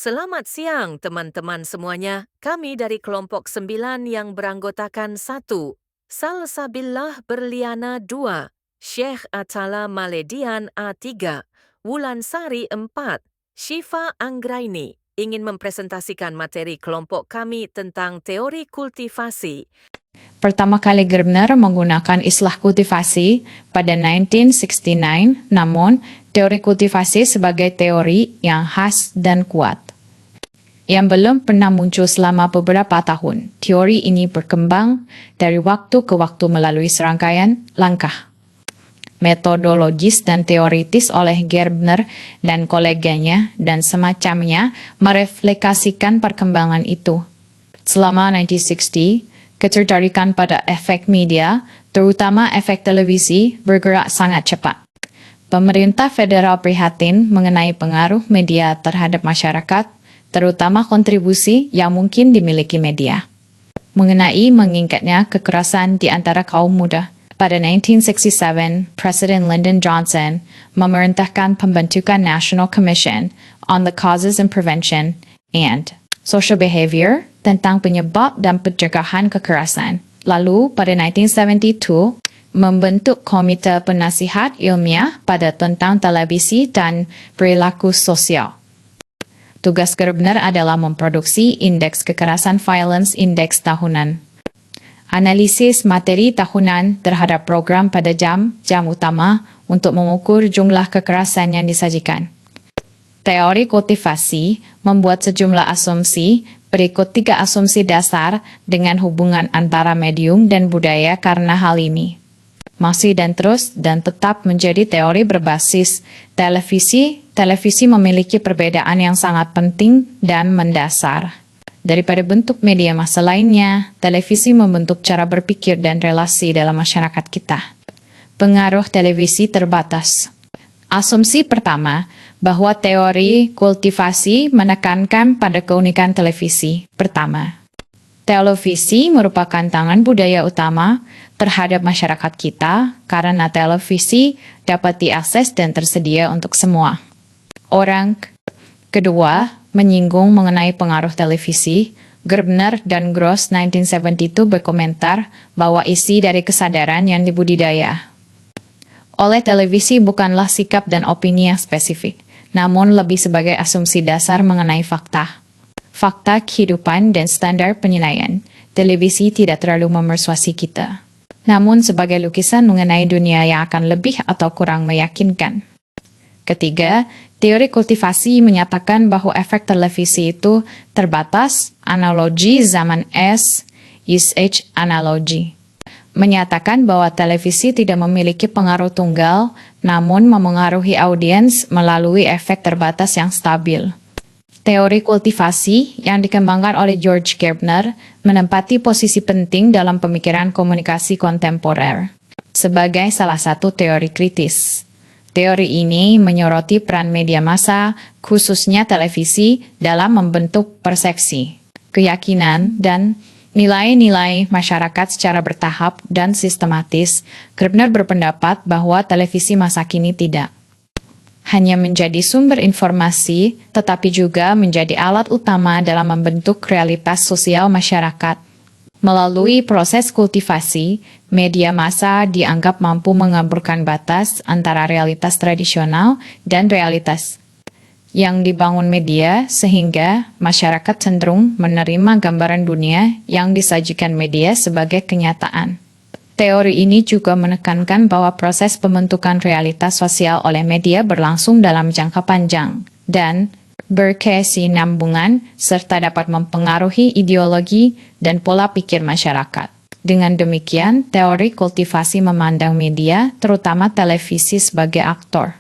Selamat siang teman-teman semuanya. Kami dari kelompok 9 yang beranggotakan 1. Salsabillah Berliana 2. Syekh Atala Maledian A3. Wulansari 4. Syifa Anggraini ingin mempresentasikan materi kelompok kami tentang teori kultivasi. Pertama kali Gerbner menggunakan istilah kultivasi pada 1969, namun teori kultivasi sebagai teori yang khas dan kuat, yang belum pernah muncul selama beberapa tahun. Teori ini berkembang dari waktu ke waktu melalui serangkaian langkah metodologis dan teoritis oleh Gerbner dan koleganya, dan semacamnya merefleksikan perkembangan itu. Selama 1960, ketertarikan pada efek media, terutama efek televisi, bergerak sangat cepat. Pemerintah federal prihatin mengenai pengaruh media terhadap masyarakat, terutama kontribusi yang mungkin dimiliki media. Mengenai meningkatnya kekerasan di antara kaum muda, pada 1967, Presiden Lyndon Johnson memerintahkan pembentukan National Commission on the Causes and Prevention and Social Behavior tentang penyebab dan pencegahan kekerasan. Lalu, pada 1972, membentuk Komite Penasihat Ilmiah pada tentang televisi dan perilaku sosial. Tugas Gerbner adalah memproduksi Indeks Kekerasan Violence Index tahunan, analisis materi tahunan terhadap program pada jam utama untuk mengukur jumlah kekerasan yang disajikan. Teori kultivasi membuat sejumlah asumsi. Berikut 3 asumsi dasar dengan hubungan antara medium dan budaya karena hal ini masih dan terus dan tetap menjadi teori berbasis televisi. Televisi memiliki perbedaan yang sangat penting dan mendasar. Daripada bentuk media massa lainnya, televisi membentuk cara berpikir dan relasi dalam masyarakat kita. Pengaruh televisi terbatas. Asumsi pertama, bahwa teori kultivasi menekankan pada keunikan televisi. Pertama, televisi merupakan tangan budaya utama terhadap masyarakat kita karena televisi dapat diakses dan tersedia untuk semua orang. Kedua, menyinggung mengenai pengaruh televisi. Gerbner dan Gross 1972 berkomentar bahwa isi dari kesadaran yang dibudidaya oleh televisi bukanlah sikap dan opini yang spesifik, namun lebih sebagai asumsi dasar mengenai fakta kehidupan dan standar penilaian. Televisi tidak terlalu memersuasi kita, namun sebagai lukisan mengenai dunia yang akan lebih atau kurang meyakinkan. Ketiga, teori kultivasi menyatakan bahwa efek televisi itu terbatas. Analogi zaman is H analogi menyatakan bahwa televisi tidak memiliki pengaruh tunggal, namun memengaruhi audiens melalui efek terbatas yang stabil. Teori kultivasi yang dikembangkan oleh George Gerbner menempati posisi penting dalam pemikiran komunikasi kontemporer sebagai salah satu teori kritis. Teori ini menyoroti peran media massa, khususnya televisi, dalam membentuk persepsi, keyakinan, dan nilai-nilai masyarakat secara bertahap dan sistematis. Gerbner berpendapat bahwa televisi masa kini tidak hanya menjadi sumber informasi, tetapi juga menjadi alat utama dalam membentuk realitas sosial masyarakat. Melalui proses kultivasi, media massa dianggap mampu mengaburkan batas antara realitas tradisional dan realitas yang dibangun media, sehingga masyarakat cenderung menerima gambaran dunia yang disajikan media sebagai kenyataan. Teori ini juga menekankan bahwa proses pembentukan realitas sosial oleh media berlangsung dalam jangka panjang dan berkesinambungan, serta dapat mempengaruhi ideologi dan pola pikir masyarakat. Dengan demikian, teori kultivasi memandang media, terutama televisi, sebagai aktor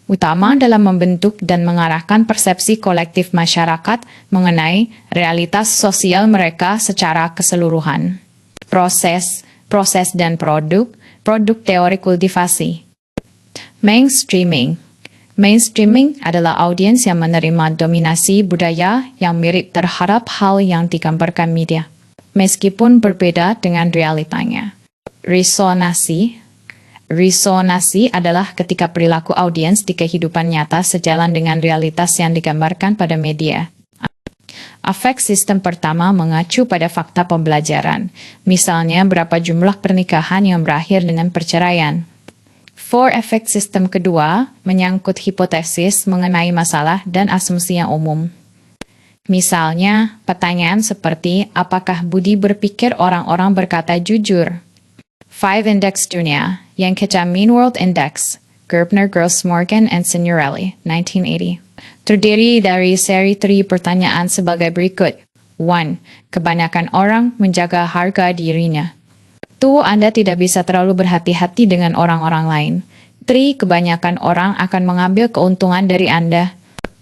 utama dalam membentuk dan mengarahkan persepsi kolektif masyarakat mengenai realitas sosial mereka secara keseluruhan. Proses dan produk teori kultivasi. Mainstreaming adalah audiens yang menerima dominasi budaya yang mirip terhadap hal yang digambarkan media, meskipun berbeda dengan realitanya. Resonansi Resonansi adalah ketika perilaku audiens di kehidupan nyata sejalan dengan realitas yang digambarkan pada media. Afek sistem pertama mengacu pada fakta pembelajaran, misalnya berapa jumlah pernikahan yang berakhir dengan perceraian. For efek sistem kedua menyangkut hipotesis mengenai masalah dan asumsi yang umum. Misalnya, pertanyaan seperti apakah Budi berpikir orang-orang berkata jujur? 5 Index Dunia, yang kecam Mean World Index, Gerbner, Grossmorgan, and Signorelli, 1980. Terdiri dari seri 3 pertanyaan sebagai berikut. 1. Kebanyakan orang menjaga harga dirinya. 2. Anda tidak bisa terlalu berhati-hati dengan orang-orang lain. 3. Kebanyakan orang akan mengambil keuntungan dari Anda.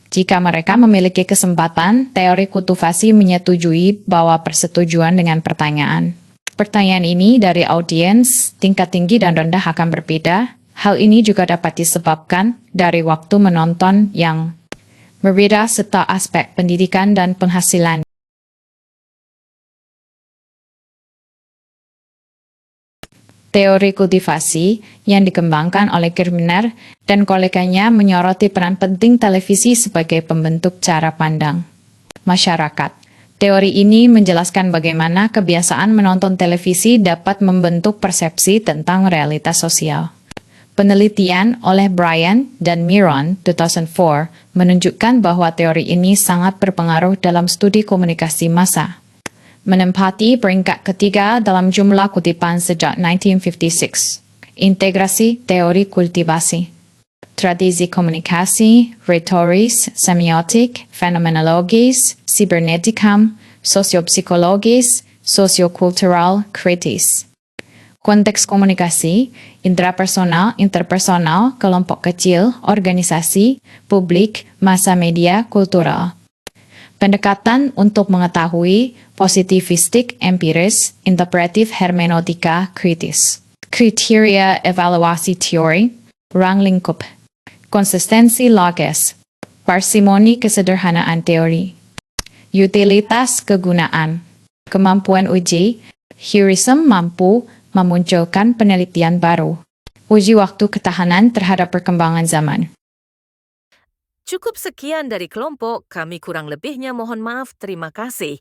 Jika mereka memiliki kesempatan, teori kultivasi menyetujui bahwa persetujuan dengan pertanyaan. Pertanyaan ini dari audiens tingkat tinggi dan rendah akan berbeda. Hal ini juga dapat disebabkan dari waktu menonton yang berbeda serta aspek pendidikan dan penghasilan. Teori kultivasi yang dikembangkan oleh Gerbner dan koleganya menyoroti peran penting televisi sebagai pembentuk cara pandang masyarakat. Teori ini menjelaskan bagaimana kebiasaan menonton televisi dapat membentuk persepsi tentang realitas sosial. Penelitian oleh Bryan dan Miron 2004 menunjukkan bahwa teori ini sangat berpengaruh dalam studi komunikasi massa. Menempati peringkat ketiga dalam jumlah kutipan sejak 1956. Integrasi teori kultivasi. Tradisi komunikasi, retoris, semiotik, fenomenologis, cybernetikam, sosiopsikologis, sosiokultural, kritis. Konteks komunikasi, intrapersonal, interpersonal, kelompok kecil, organisasi, publik, massa media, kultural. Pendekatan untuk mengetahui, positivistik, empiris, interpretif hermeneutika, kritis. Kriteria evaluasi teori, ruang lingkup. Konsistensi logis, parsimoni kesederhanaan teori, utilitas kegunaan, kemampuan uji, heurism mampu memunculkan penelitian baru, uji waktu ketahanan terhadap perkembangan zaman. Cukup sekian dari kelompok, kami kurang lebihnya mohon maaf, terima kasih.